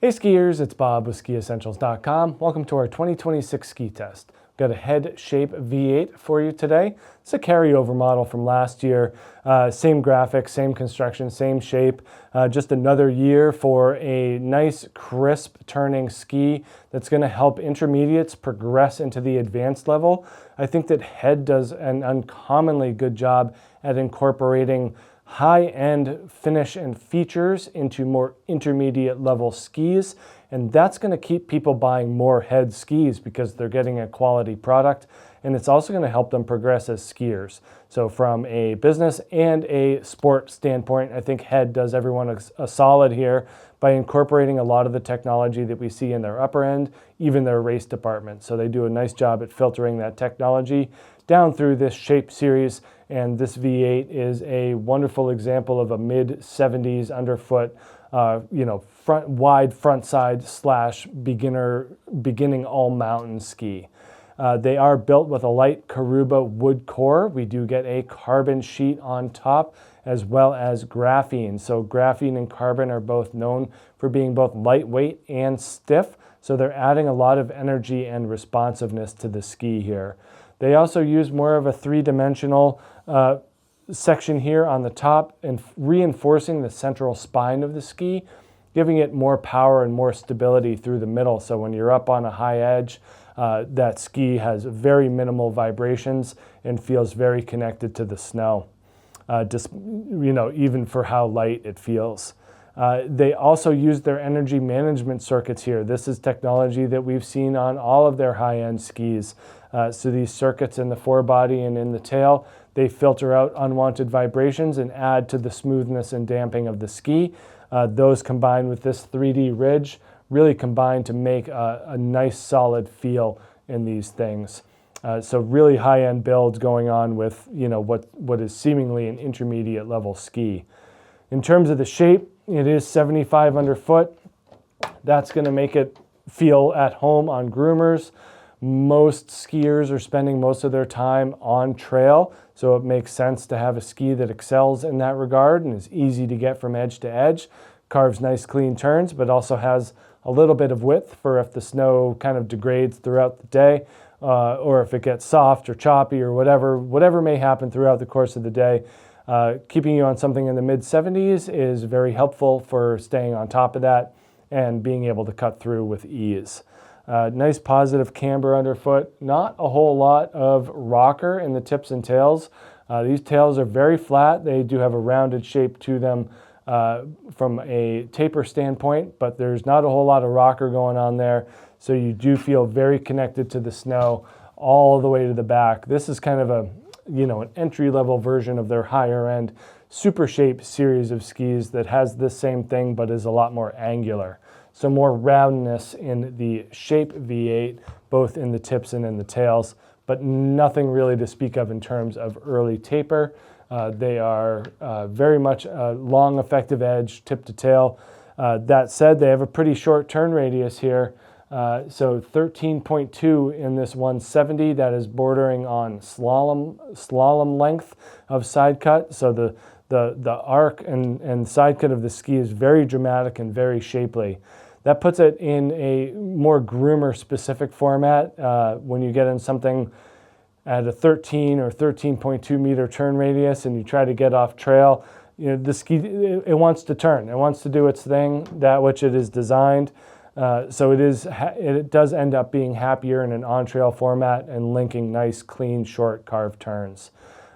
Hey skiers, it's Bob with SkiEssentials.com. Welcome to our 2026 ski test. We've got a head shape V8 for you today. It's a carryover model from last year. Same graphics, same construction, same shape. Just another year for a nice, crisp turning ski that's going to help intermediates progress into the advanced level. I think that head does an uncommonly good job at incorporating high-end finish and features into more intermediate level skis, and that's going to keep people buying more head skis because they're getting a quality product, and it's also going to help them progress as skiers. So from a business and a sport standpoint, I think head does everyone a solid here by incorporating a lot of the technology that we see in their upper end, even their race department. So they do a nice job at filtering that technology down through this shape series, and this V8 is a wonderful example of a mid-70s underfoot, wide front side slash beginning all mountain ski. They are built with a light Caruba wood core. We do get a carbon sheet on top as well as graphene. So graphene and carbon are both known for being both lightweight and stiff. So they're adding a lot of energy and responsiveness to the ski here. They also use more of a three-dimensional section here on the top and reinforcing the central spine of the ski, giving it more power and more stability through the middle. So when you're up on a high edge, that ski has very minimal vibrations and feels very connected to the snow, even for how light it feels. They also use their energy management circuits here. This is technology that we've seen on all of their high-end skis. So these circuits in the forebody and in the tail, they filter out unwanted vibrations and add to the smoothness and damping of the ski. Those combined with this 3D ridge really combine to make a nice solid feel in these things. So really high-end builds going on with what is seemingly an intermediate level ski. In terms of the shape, it is 75 underfoot. That's going to make it feel at home on groomers. Most skiers are spending most of their time on trail, so it makes sense to have a ski that excels in that regard and is easy to get from edge to edge, carves nice clean turns, but also has a little bit of width for if the snow kind of degrades throughout the day, or if it gets soft or choppy or whatever may happen throughout the course of the day. Keeping you on something in the mid-70s is very helpful for staying on top of that and being able to cut through with ease. Nice positive camber underfoot, not a whole lot of rocker in the tips and tails. These tails are very flat. They do have a rounded shape to them from a taper standpoint, but there's not a whole lot of rocker going on there. So you do feel very connected to the snow all the way to the back. This is kind of an entry-level version of their higher-end Super Shape series of skis that has this same thing but is a lot more angular. So more roundness in the Shape V8, both in the tips and in the tails, but nothing really to speak of in terms of early taper. They are very much a long, effective edge, tip to tail. That said, they have a pretty short turn radius here. So 13.2 in this 170, that is bordering on slalom length of side cut. So the arc and side cut of the ski is very dramatic and very shapely. That puts it in a more groomer specific format. When you get in something at a 13 or 13.2 meter turn radius and you try to get off trail, the ski, it wants to turn. It wants to do its thing, that which it is designed. So it does end up being happier in an on-trail format and linking nice, clean, short, carved turns.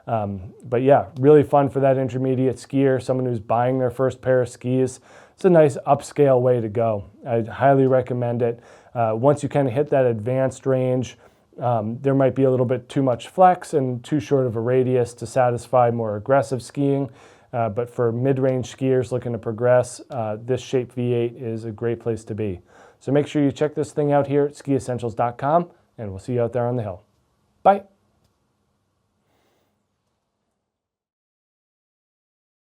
But yeah, really fun for that intermediate skier, someone who's buying their first pair of skis. It's a nice upscale way to go. I'd highly recommend it. Once you kind of hit that advanced range, there might be a little bit too much flex and too short of a radius to satisfy more aggressive skiing. But for mid-range skiers looking to progress, this Shape V8 is a great place to be. So make sure you check this thing out here at SkiEssentials.com, and we'll see you out there on the hill. Bye.